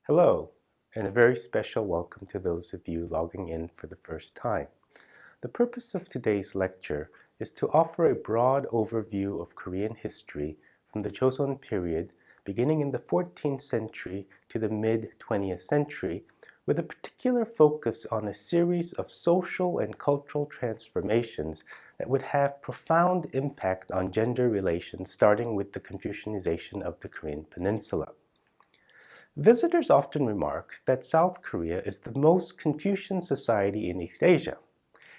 Hello, and a very special welcome to those of you logging in for the first time. The purpose of today's lecture is to offer a broad overview of Korean history from the Joseon period beginning in the 14th century to the mid-20th century, with a particular focus on a series of social and cultural transformations that would have profound impact on gender relations, starting with the Confucianization of the Korean Peninsula. Visitors often remark that South Korea is the most Confucian society in East Asia.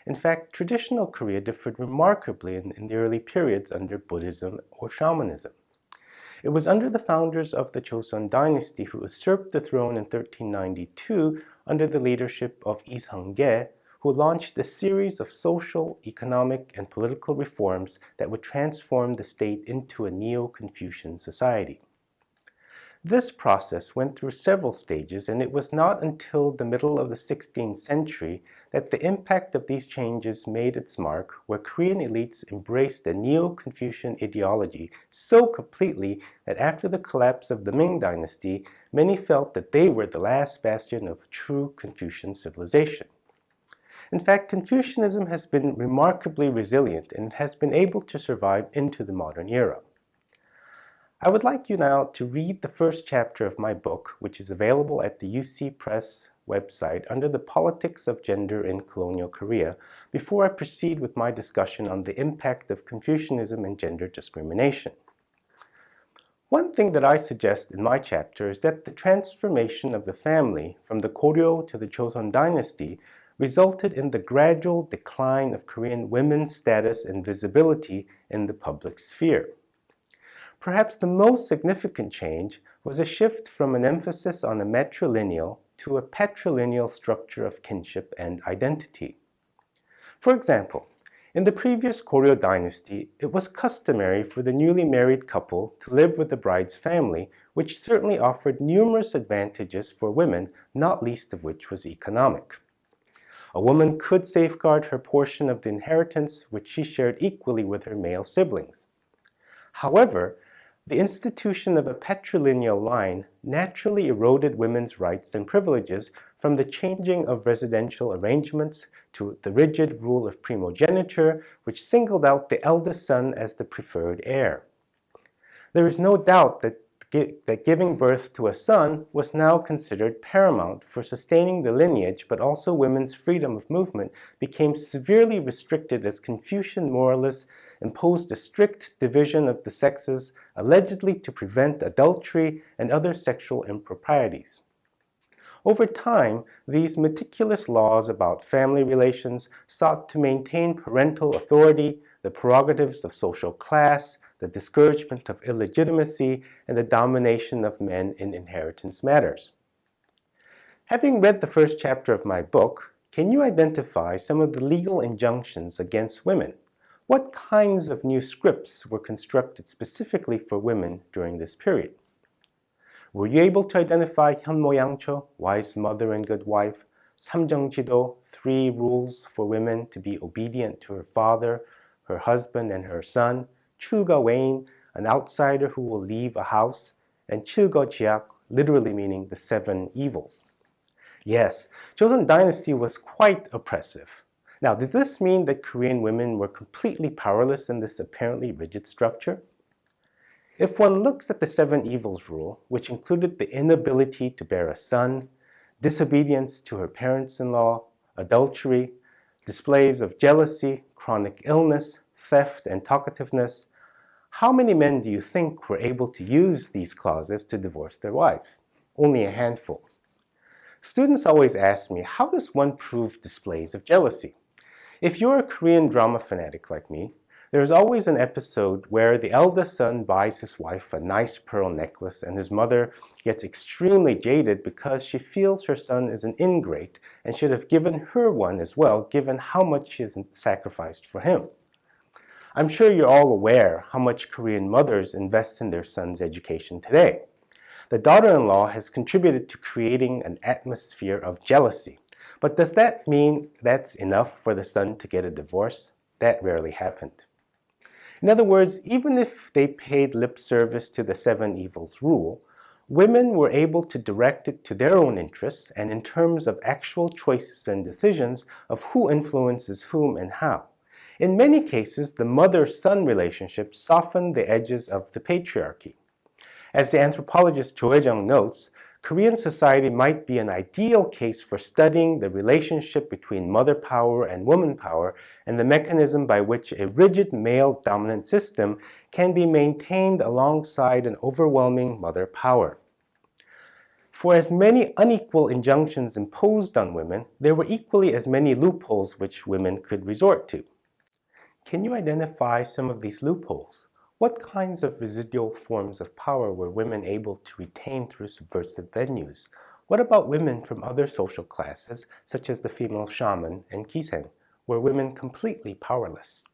In fact, traditional Korea differed remarkably in the early periods under Buddhism or shamanism. It was under the founders of the Joseon Dynasty who usurped the throne in 1392 under the leadership of Lee Seung-ge, who launched a series of social, economic, and political reforms that would transform the state into a neo-Confucian society. This process went through several stages, and it was not until the middle of the 16th century that the impact of these changes made its mark, where Korean elites embraced the neo-Confucian ideology so completely that after the collapse of the Ming Dynasty, many felt that they were the last bastion of true Confucian civilization. In fact, Confucianism has been remarkably resilient and has been able to survive into the modern era. I would like you now to read the first chapter of my book, which is available at the UC Press website under the Politics of Gender in Colonial Korea, before I proceed with my discussion on the impact of Confucianism and gender discrimination. One thing that I suggest in my chapter is that the transformation of the family from the Goryeo to the Joseon Dynasty resulted in the gradual decline of Korean women's status and visibility in the public sphere. Perhaps the most significant change was a shift from an emphasis on a matrilineal to a patrilineal structure of kinship and identity. For example, in the previous Goryeo dynasty, it was customary for the newly married couple to live with the bride's family, which certainly offered numerous advantages for women, not least of which was economic. A woman could safeguard her portion of the inheritance, which she shared equally with her male siblings. However, the institution of a patrilineal line naturally eroded women's rights and privileges, from the changing of residential arrangements to the rigid rule of primogeniture, which singled out the eldest son as the preferred heir. There is no doubt that giving birth to a son was now considered paramount for sustaining the lineage, but also women's freedom of movement became severely restricted as Confucian moralists imposed a strict division of the sexes, allegedly to prevent adultery and other sexual improprieties. Over time, these meticulous laws about family relations sought to maintain parental authority, the prerogatives of social class, the discouragement of illegitimacy, and the domination of men in inheritance matters. Having read the first chapter of my book, can you identify some of the legal injunctions against women? What kinds of new scripts were constructed specifically for women during this period? Were you able to identify 현모양처, wise mother and good wife, 삼정지도, 3 rules for women to be obedient to her father, her husband, and her son, 추가웨인, an outsider who will leave a house, and 칠거지약, literally meaning the 7 evils? Yes, Joseon Dynasty was quite oppressive. Now, did this mean that Korean women were completely powerless in this apparently rigid structure? If one looks at the 7 evils rule, which included the inability to bear a son, disobedience to her parents-in-law, adultery, displays of jealousy, chronic illness, theft, and talkativeness, how many men do you think were able to use these clauses to divorce their wives? Only a handful. Students always ask me, how does one prove displays of jealousy? If you're a Korean drama fanatic like me, there's always an episode where the eldest son buys his wife a nice pearl necklace and his mother gets extremely jaded because she feels her son is an ingrate and should have given her one as well, given how much she has sacrificed for him. I'm sure you're all aware how much Korean mothers invest in their son's education today. The daughter-in-law has contributed to creating an atmosphere of jealousy. But does that mean that's enough for the son to get a divorce? That rarely happened. In other words, even if they paid lip service to the 7 evils rule, women were able to direct it to their own interests and in terms of actual choices and decisions of who influences whom and how. In many cases, the mother-son relationship softened the edges of the patriarchy. As the anthropologist Jo Hae-jung notes, Korean society might be an ideal case for studying the relationship between mother power and woman power and the mechanism by which a rigid male-dominant system can be maintained alongside an overwhelming mother power. For as many unequal injunctions imposed on women, there were equally as many loopholes which women could resort to. Can you identify some of these loopholes? What kinds of residual forms of power were women able to retain through subversive venues? What about women from other social classes, such as the female shaman and giseng? Were women completely powerless?